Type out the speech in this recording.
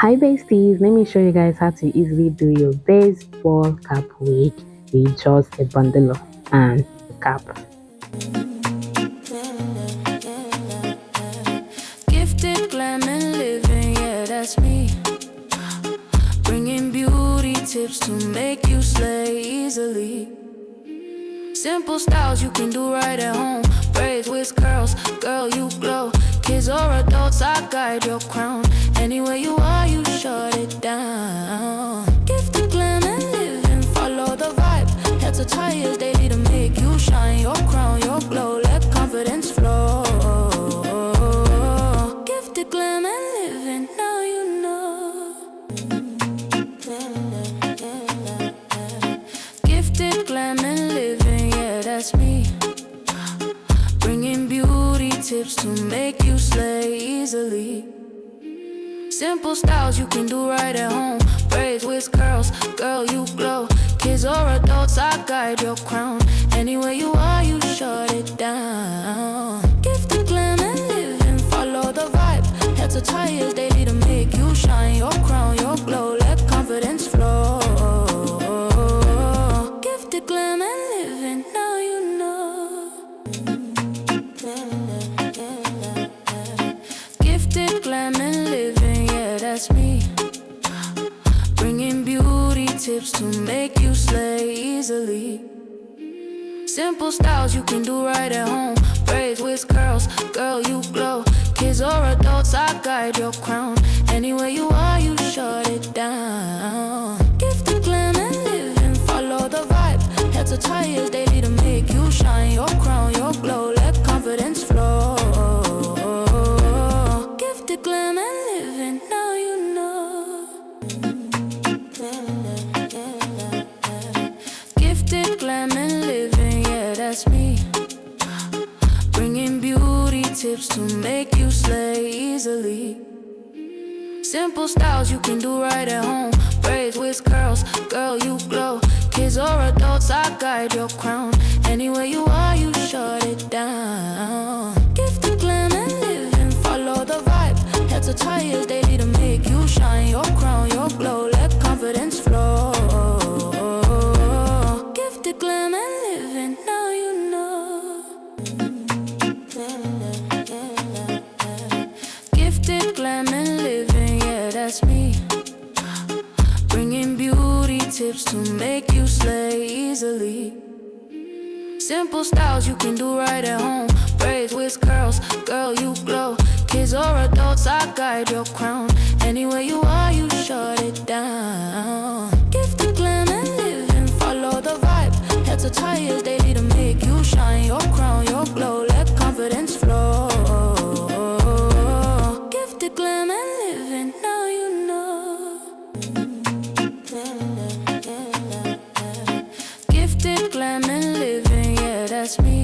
Hi besties, let me show you guys how to easily do your baseball cap wig with just a bundle and a cap. Gifted, glam and living, yeah, that's me. Bringing beauty tips to make you slay easily. Simple styles you can do right at home. Braids, with curls, girl, you glow. Kids or adults, I guide your crown. Anywhere you are, you shut it down. Gifted, glam and living, follow the vibe. Head to tires daily to make you shine. Your crown, your glow, let confidence flow. Gifted, glam and living, now you know. Gifted, glam and living, yeah, that's me. Bringing beauty tips to make you slay easily. Simple styles you can do right at home. Braids, with curls, girl, you glow. Kids or adults, I guide your crown. Anywhere you are, you shut it down. Gifted, glam and living, follow the vibe. Head to tires daily to make you shine. Your crown, your glow, let confidence flow. Gifted, glam and living, now you know. Gifted, glam and living, yeah, that's me. Bringing beauty tips to make you slay easily. Simple styles you can do right at home. Braids, with curls, girl, you glow. Kids or adults, I guide your crown. Anywhere you are, you shut it down. Gifted, glam and living, follow the vibe. Head to tires daily to make you shine. Your crown, your glow, let confidence flow. Gifted, glam and living, now you know. Gifted, glam and living, yeah, that's me. Bringing beauty tips to make you slay easily. Simple styles you can do right at home. Braids, with curls, girl, you glow. Kids or adults, I guide your crown. Anywhere you are, you shut it down. Gifted, glam and living, follow the vibe. Head to tires daily to make you shine. Your crown, your glow, let confidence flow. Gifted, glam and living, now you know. Gifted, glam and living, yeah, that's me. Bringing beauty tips to make you slay easily. Simple styles you can do right at home. Braids, with curls, girl, you glow. Kids or adults, I guide your crown. Anywhere you are, you shut it down. Gifted, glam and living, follow the vibe. Head to tires daily to make you shine. Your crown, your glow, let confidence flow. Gifted, glam and living, now you know. Gifted, glam and living, yeah, that's me.